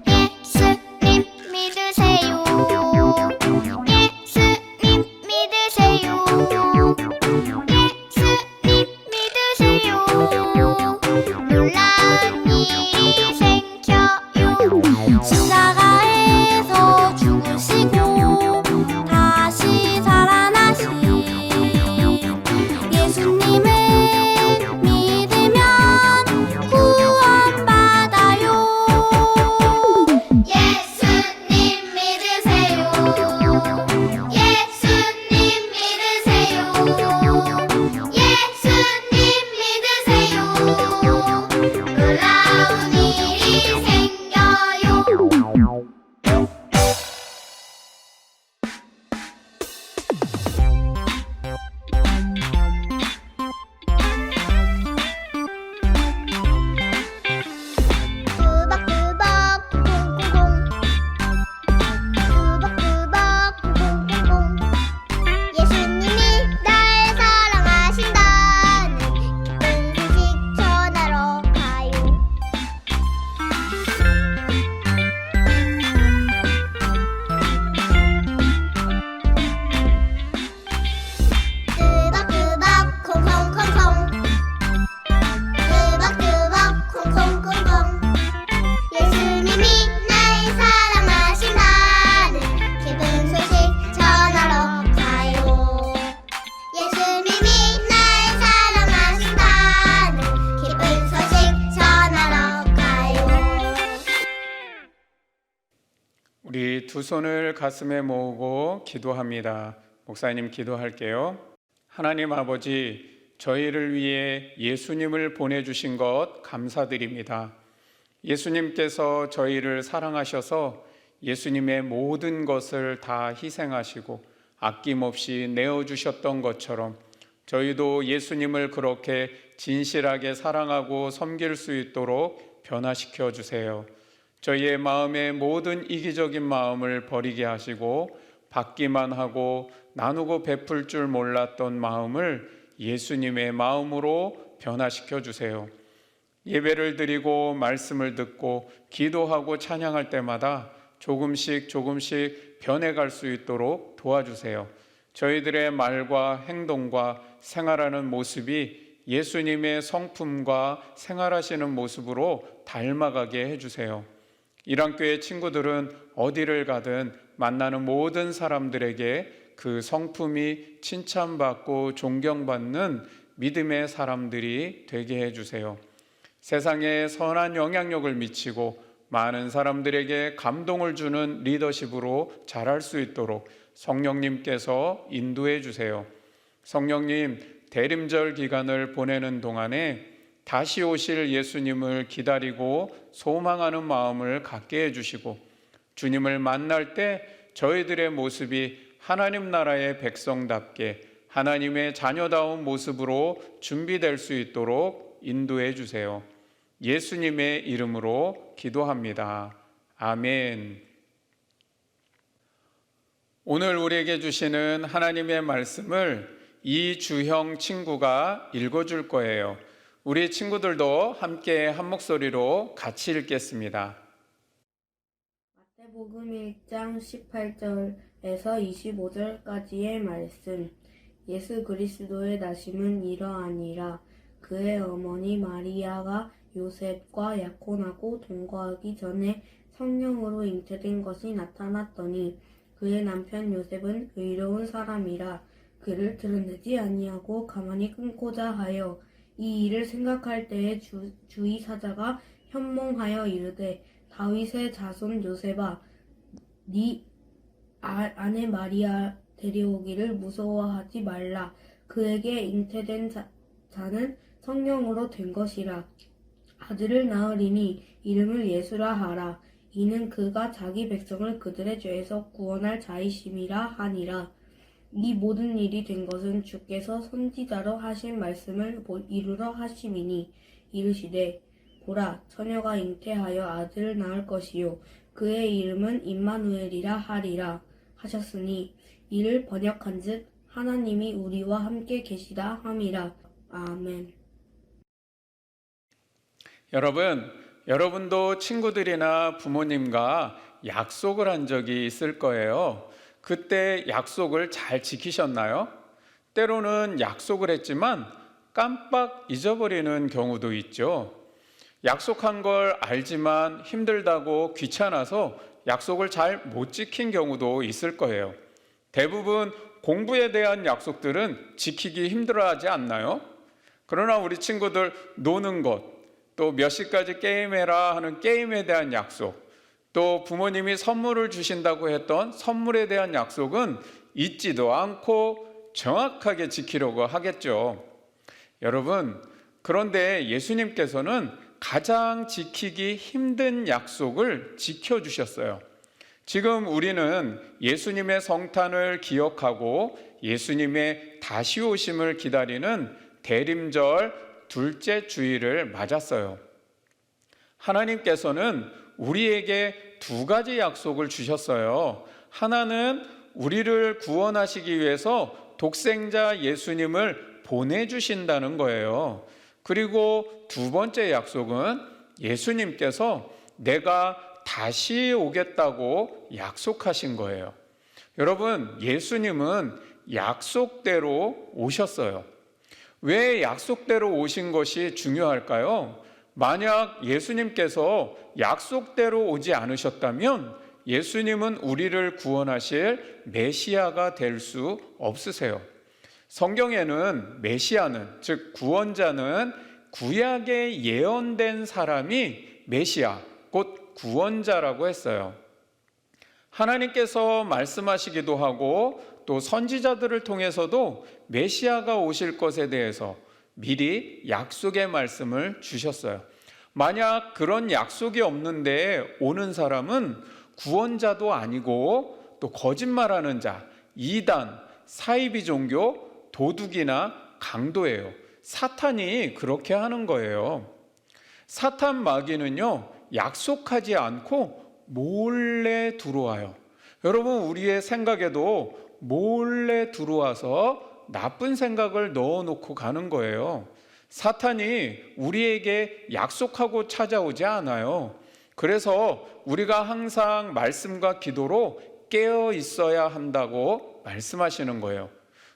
예수님 믿으세요. 예수님 믿으세요. 예수님 믿으세요. 놀라운 일이 생겨요. 십자가에서 죽으시고 다시 살아나신 예수님을 믿으면 구원받아요. 예수님 믿으세요. 예수님 믿으세요. 예수님 믿으세요. 놀라운 일이 생겨요. 두벅두벅 콩콩콩 두벅두벅 콩콩콩 예수님이 날 사랑하신다는 기쁜 소식 전하러 가요. 두벅두벅 콩콩콩콩 두벅두벅 콩콩콩콩 예수님이 날 사랑하신다는 기쁜 소식 전하러 가요. 예수님이 날 사랑하신다는 기쁜 소식 전하러 가요. 우리 두 손을 가슴에 모으고 기도합니다. 목사님 기도할게요. 하나님 아버지, 저희를 위해 예수님을 보내주신 것 감사드립니다. 예수님께서 저희를 사랑하셔서 예수님의 모든 것을 다 희생하시고 아낌없이 내어주셨던 것처럼 저희도 예수님을 그렇게 진실하게 사랑하고 섬길 수 있도록 변화시켜 주세요. 저희의 마음의 모든 이기적인 마음을 버리게 하시고 받기만 하고 나누고 베풀 줄 몰랐던 마음을 예수님의 마음으로 변화시켜 주세요. 예배를 드리고 말씀을 듣고 기도하고 찬양할 때마다 조금씩 변해갈 수 있도록 도와주세요. 저희들의 말과 행동과 생활하는 모습이 예수님의 성품과 생활하시는 모습으로 닮아가게 해주세요. 이랑교회 친구들은 어디를 가든 만나는 모든 사람들에게 그 성품이 칭찬받고 존경받는 믿음의 사람들이 되게 해주세요. 세상에 선한 영향력을 미치고 많은 사람들에게 감동을 주는 리더십으로 자랄 수 있도록 성령님께서 인도해 주세요. 성령님, 대림절 기간을 보내는 동안에 다시 오실 예수님을 기다리고 소망하는 마음을 갖게 해주시고 주님을 만날 때 저희들의 모습이 하나님 나라의 백성답게 하나님의 자녀다운 모습으로 준비될 수 있도록 인도해 주세요. 예수님의 이름으로 기도합니다. 아멘. 오늘 우리에게 주시는 하나님의 말씀을 이주형 친구가 읽어줄 거예요. 우리 친구들도 함께 한 목소리로 같이 읽겠습니다. 마태복음 1장 18절에서 25절까지의 말씀. 예수 그리스도의 나심은 이러하니라. 그의 어머니 마리아가 요셉과 약혼하고 동거하기 전에 성령으로 잉태된 것이 나타났더니 그의 남편 요셉은 의로운 사람이라 그를 드러내지 아니하고 가만히 끊고자 하여 이 일을 생각할 때에 주의 사자가 현몽하여 이르되 다윗의 자손 요셉아 네 아내 마리아 데려오기를 무서워하지 말라. 그에게 잉태된 자는 성령으로 된 것이라. 아들을 낳으리니 이름을 예수라 하라. 이는 그가 자기 백성을 그들의 죄에서 구원할 자이심이라 하니라. 이 모든 일이 된 것은 주께서 선지자로 하신 말씀을 이루러 하심이니 이르시되 보라 처녀가 잉태하여 아들을 낳을 것이요 그의 이름은 임마누엘이라 하리라 하셨으니 이를 번역한즉 하나님이 우리와 함께 계시다 함이라. 아멘. 여러분도 친구들이나 부모님과 약속을 한 적이 있을 거예요. 그때 약속을 잘 지키셨나요? 때로는 약속을 했지만 깜빡 잊어버리는 경우도 있죠. 약속한 걸 알지만 힘들다고 귀찮아서 약속을 잘 못 지킨 경우도 있을 거예요. 대부분 공부에 대한 약속들은 지키기 힘들어하지 않나요? 그러나 우리 친구들 노는 것, 또 몇 시까지 게임해라 하는 게임에 대한 약속, 또 부모님이 선물을 주신다고 했던 선물에 대한 약속은 잊지도 않고 정확하게 지키려고 하겠죠. 여러분, 그런데 예수님께서는 가장 지키기 힘든 약속을 지켜주셨어요. 지금 우리는 예수님의 성탄을 기억하고 예수님의 다시 오심을 기다리는 대림절 둘째 주일을 맞았어요. 하나님께서는 우리에게 두 가지 약속을 주셨어요. 하나는 우리를 구원하시기 위해서 독생자 예수님을 보내주신다는 거예요. 그리고 두 번째 약속은 예수님께서 내가 다시 오겠다고 약속하신 거예요. 여러분, 예수님은 약속대로 오셨어요. 왜 약속대로 오신 것이 중요할까요? 만약 예수님께서 약속대로 오지 않으셨다면 예수님은 우리를 구원하실 메시아가 될 수 없으세요. 성경에는 메시아는, 즉 구원자는 구약에 예언된 사람이 메시아, 곧 구원자라고 했어요. 하나님께서 말씀하시기도 하고 또 선지자들을 통해서도 메시아가 오실 것에 대해서 미리 약속의 말씀을 주셨어요. 만약 그런 약속이 없는데 오는 사람은 구원자도 아니고 또 거짓말하는 자, 이단, 사이비 종교, 도둑이나 강도예요. 사탄이 그렇게 하는 거예요. 사탄 마귀는요, 약속하지 않고 몰래 들어와요. 여러분, 우리의 생각에도 몰래 들어와서 나쁜 생각을 넣어놓고 가는 거예요. 사탄이 우리에게 약속하고 찾아오지 않아요. 그래서 우리가 항상 말씀과 기도로 깨어 있어야 한다고 말씀하시는 거예요.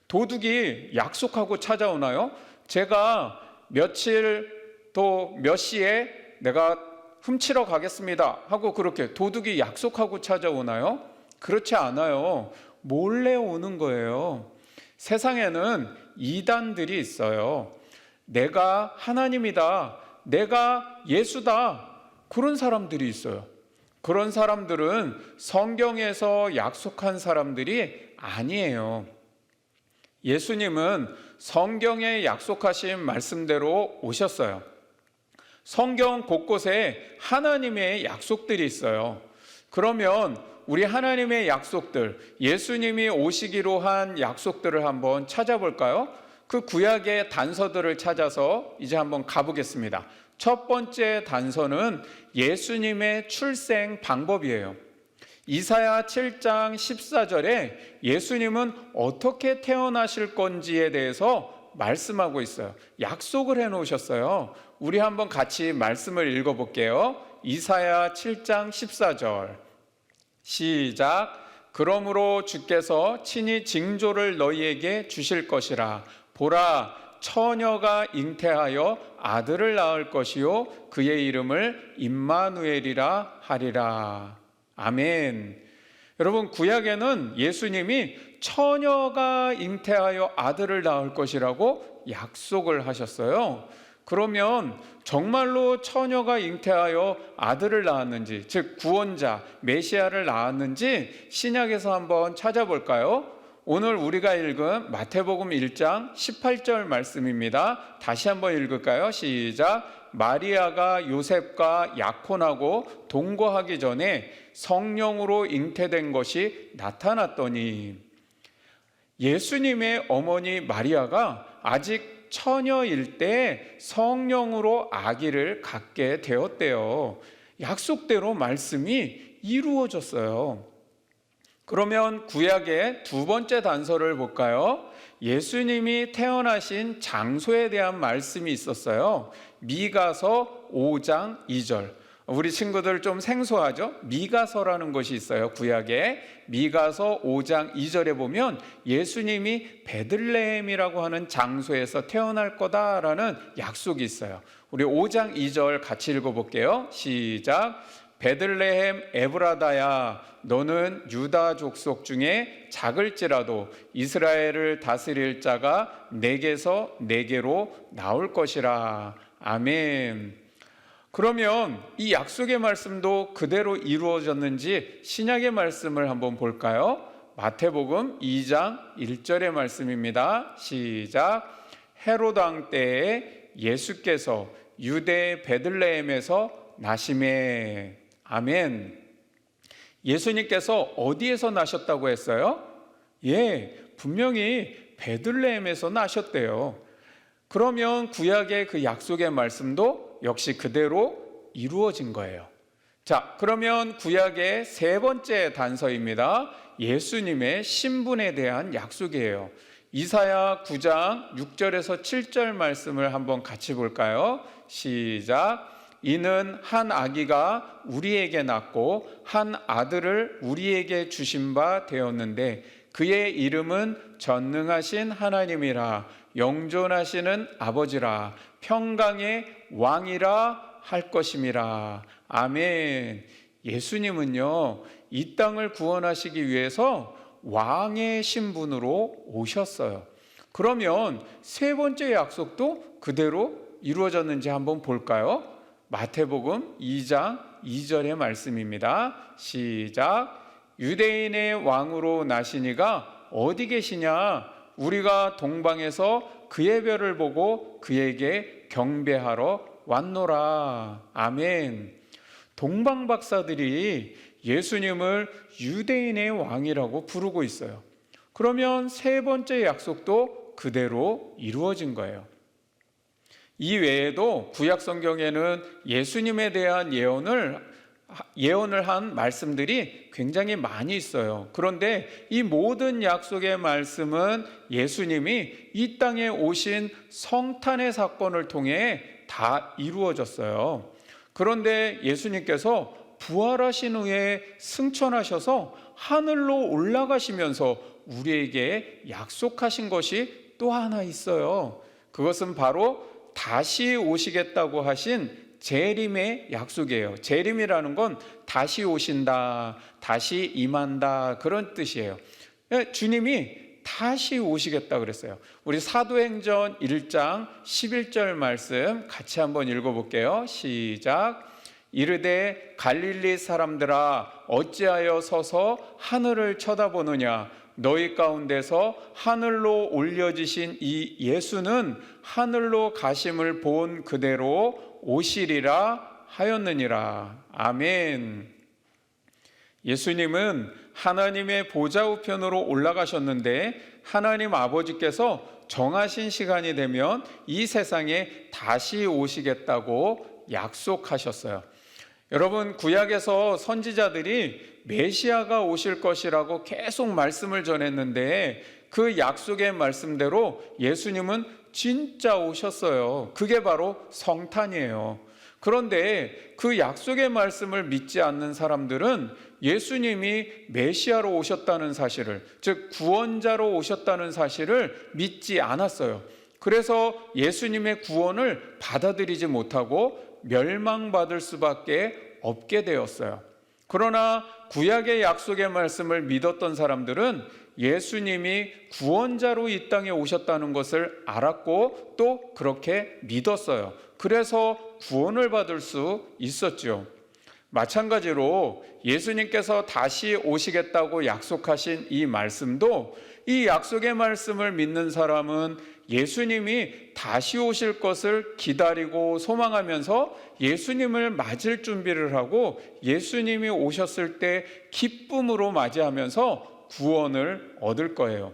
도둑이 약속하고 찾아오나요? 제가 며칠 또 몇 시에 내가 훔치러 가겠습니다 하고 그렇게 도둑이 약속하고 찾아오나요? 그렇지 않아요. 몰래 오는 거예요. 세상에는 이단들이 있어요. 내가 하나님이다, 내가 예수다, 그런 사람들이 있어요. 그런 사람들은 성경에서 약속한 사람들이 아니에요. 예수님은 성경에 약속하신 말씀대로 오셨어요. 성경 곳곳에 하나님의 약속들이 있어요. 그러면 우리 하나님의 약속들, 예수님이 오시기로 한 약속들을 한번 찾아볼까요? 그 구약의 단서들을 찾아서 이제 한번 가보겠습니다. 첫 번째 단서는 예수님의 출생 방법이에요. 이사야 7장 14절에 예수님은 어떻게 태어나실 건지에 대해서 말씀하고 있어요. 약속을 해놓으셨어요. 우리 한번 같이 말씀을 읽어볼게요. 이사야 7장 14절 시작. 그러므로 주께서 친히 징조를 너희에게 주실 것이라. 보라, 처녀가 잉태하여 아들을 낳을 것이요 그의 이름을 임마누엘이라 하리라. 아멘. 여러분, 구약에는 예수님이 처녀가 잉태하여 아들을 낳을 것이라고 약속을 하셨어요. 그러면 정말로 처녀가 잉태하여 아들을 낳았는지, 즉 구원자 메시아를 낳았는지 신약에서 한번 찾아볼까요? 오늘 우리가 읽은 마태복음 1장 18절 말씀입니다. 다시 한번 읽을까요? 시작. 마리아가 요셉과 약혼하고 동거하기 전에 성령으로 잉태된 것이 나타났더니, 예수님의 어머니 마리아가 아직 처녀일 때 성령으로 아기를 갖게 되었대요. 약속대로 말씀이 이루어졌어요. 그러면 구약의 두 번째 단서를 볼까요? 예수님이 태어나신 장소에 대한 말씀이 있었어요. 미가서 5장 2절. 우리 친구들 좀 생소하죠? 미가서라는 것이 있어요. 구약에 미가서 5장 2절에 보면 예수님이 베들레헴이라고 하는 장소에서 태어날 거다라는 약속이 있어요. 우리 5장 2절 같이 읽어볼게요. 시작. 베들레헴 에브라다야, 너는 유다 족속 중에 작을지라도 이스라엘을 다스릴 자가 내게서 내게로 나올 것이라. 아멘. 그러면 이 약속의 말씀도 그대로 이루어졌는지 신약의 말씀을 한번 볼까요? 마태복음 2장 1절의 말씀입니다. 시작. 헤롯 왕 때에 예수께서 유대 베들레헴에서 나시매. 아멘. 예수님께서 어디에서 나셨다고 했어요? 분명히 베들레헴에서 나셨대요. 그러면 구약의 그 약속의 말씀도 역시 그대로 이루어진 거예요. 자, 그러면 구약의 세 번째 단서입니다. 예수님의 신분에 대한 약속이에요. 이사야 9장 6절에서 7절 말씀을 한번 같이 볼까요? 시작. 이는 한 아기가 우리에게 낳고 한 아들을 우리에게 주신 바 되었는데 그의 이름은 전능하신 하나님이라 영존하시는 아버지라 평강의 왕이라 할 것임이라. 아멘. 예수님은요, 이 땅을 구원하시기 위해서 왕의 신분으로 오셨어요. 그러면 세 번째 약속도 그대로 이루어졌는지 한번 볼까요? 마태복음 2장 2절의 말씀입니다. 시작. 유대인의 왕으로 나시니가 어디 계시냐? 우리가 동방에서 그의 별을 보고 그에게 경배하러 왔노라. 아멘. 동방 박사들이 예수님을 유대인의 왕이라고 부르고 있어요. 그러면 세 번째 약속도 그대로 이루어진 거예요. 이 외에도 구약 성경에는 예수님에 대한 예언을 한 말씀들이 굉장히 많이 있어요. 그런데 이 모든 약속의 말씀은 예수님이 이 땅에 오신 성탄의 사건을 통해 다 이루어졌어요. 그런데 예수님께서 부활하신 후에 승천하셔서 하늘로 올라가시면서 우리에게 약속하신 것이 또 하나 있어요. 그것은 바로 다시 오시겠다고 하신 재림의 약속이에요. 재림이라는 건 다시 오신다, 다시 임한다, 그런 뜻이에요. 주님이 다시 오시겠다 그랬어요. 우리 사도행전 1장 11절 말씀 같이 한번 읽어볼게요. 시작. 이르되 갈릴리 사람들아 어찌하여 서서 하늘을 쳐다보느냐? 너희 가운데서 하늘로 올려지신 이 예수는 하늘로 가심을 본 그대로 오시리라 하였느니라. 아멘. 예수님은 하나님의 보좌 우편으로 올라가셨는데 하나님 아버지께서 정하신 시간이 되면 이 세상에 다시 오시겠다고 약속하셨어요. 여러분, 구약에서 선지자들이 메시아가 오실 것이라고 계속 말씀을 전했는데 그 약속의 말씀대로 예수님은 진짜 오셨어요. 그게 바로 성탄이에요. 그런데 그 약속의 말씀을 믿지 않는 사람들은 예수님이 메시아로 오셨다는 사실을, 즉 구원자로 오셨다는 사실을 믿지 않았어요. 그래서 예수님의 구원을 받아들이지 못하고 멸망받을 수밖에 없게 되었어요. 그러나 구약의 약속의 말씀을 믿었던 사람들은 예수님이 구원자로 이 땅에 오셨다는 것을 알았고 또 그렇게 믿었어요. 그래서 구원을 받을 수 있었죠. 마찬가지로 예수님께서 다시 오시겠다고 약속하신 이 말씀도, 이 약속의 말씀을 믿는 사람은 예수님이 다시 오실 것을 기다리고 소망하면서 예수님을 맞을 준비를 하고 예수님이 오셨을 때 기쁨으로 맞이하면서 구원을 얻을 거예요.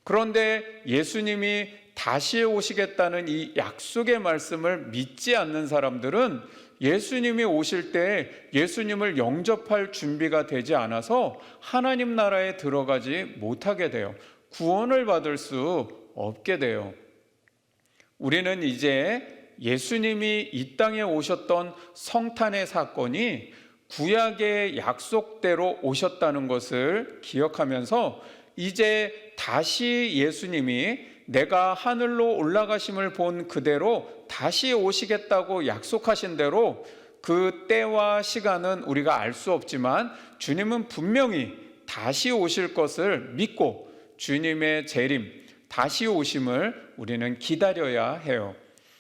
그런데 예수님이 다시 오시겠다는 이 약속의 말씀을 믿지 않는 사람들은 예수님이 오실 때 예수님을 영접할 준비가 되지 않아서 하나님 나라에 들어가지 못하게 돼요. 구원을 받을 수 없게 돼요. 우리는 이제 예수님이 이 땅에 오셨던 성탄의 사건이 구약의 약속대로 오셨다는 것을 기억하면서 이제 다시 예수님이 내가 하늘로 올라가심을 본 그대로 다시 오시겠다고 약속하신 대로 그 때와 시간은 우리가 알 수 없지만 주님은 분명히 다시 오실 것을 믿고 주님의 재림, 다시 오심을 우리는 기다려야 해요.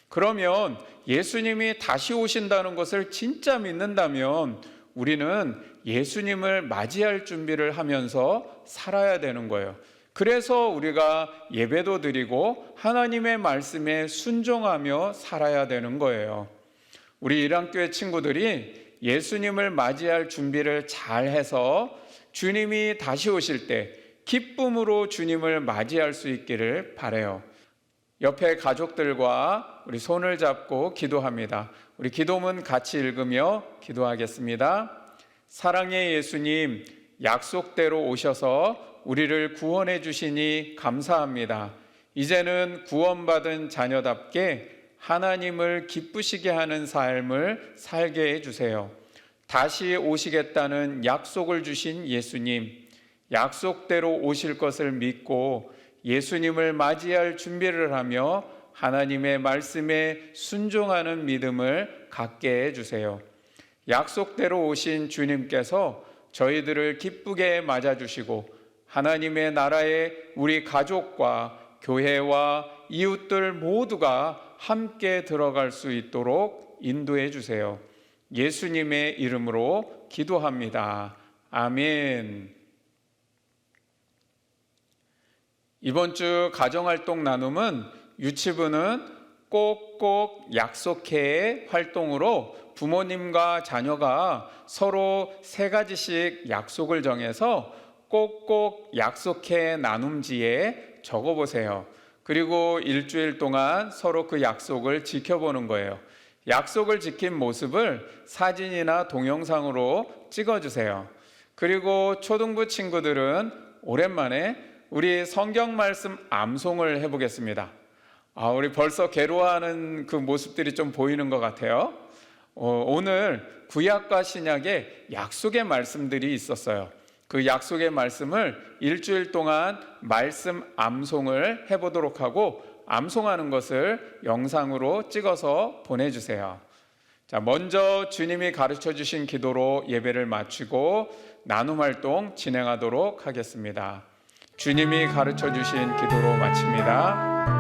그러면 예수님이 다시 오신다는 것을 진짜 믿는다면 우리는 예수님을 맞이할 준비를 하면서 살아야 되는 거예요. 그래서 우리가 예배도 드리고 하나님의 말씀에 순종하며 살아야 되는 거예요. 우리 일양교회 친구들이 예수님을 맞이할 준비를 잘 해서 주님이 다시 오실 때 기쁨으로 주님을 맞이할 수 있기를 바라요. 옆에 가족들과 우리 손을 잡고 기도합니다. 우리 기도문 같이 읽으며 기도하겠습니다. 사랑의 예수님, 약속대로 오셔서 우리를 구원해 주시니 감사합니다. 이제는 구원받은 자녀답게 하나님을 기쁘시게 하는 삶을 살게 해주세요. 다시 오시겠다는 약속을 주신 예수님, 약속대로 오실 것을 믿고 예수님을 맞이할 준비를 하며 하나님의 말씀에 순종하는 믿음을 갖게 해주세요. 약속대로 오신 주님께서 저희들을 기쁘게 맞아주시고 하나님의 나라에 우리 가족과 교회와 이웃들 모두가 함께 들어갈 수 있도록 인도해 주세요. 예수님의 이름으로 기도합니다. 아멘. 이번 주 가정활동 나눔은 유치부는 꼭꼭 약속해의 활동으로 부모님과 자녀가 서로 3가지씩 약속을 정해서 꼭꼭 약속해 나눔지에 적어보세요. 그리고 일주일 동안 서로 그 약속을 지켜보는 거예요. 약속을 지킨 모습을 사진이나 동영상으로 찍어주세요. 그리고 초등부 친구들은 오랜만에 우리 성경 말씀 암송을 해보겠습니다. 우리 벌써 괴로워하는 그 모습들이 좀 보이는 것 같아요. 오늘 구약과 신약에 약속의 말씀들이 있었어요. 그 약속의 말씀을 일주일 동안 말씀 암송을 해보도록 하고 암송하는 것을 영상으로 찍어서 보내주세요. 자, 먼저 주님이 가르쳐 주신 기도로 예배를 마치고 나눔 활동 진행하도록 하겠습니다. 주님이 가르쳐 주신 기도로 마칩니다.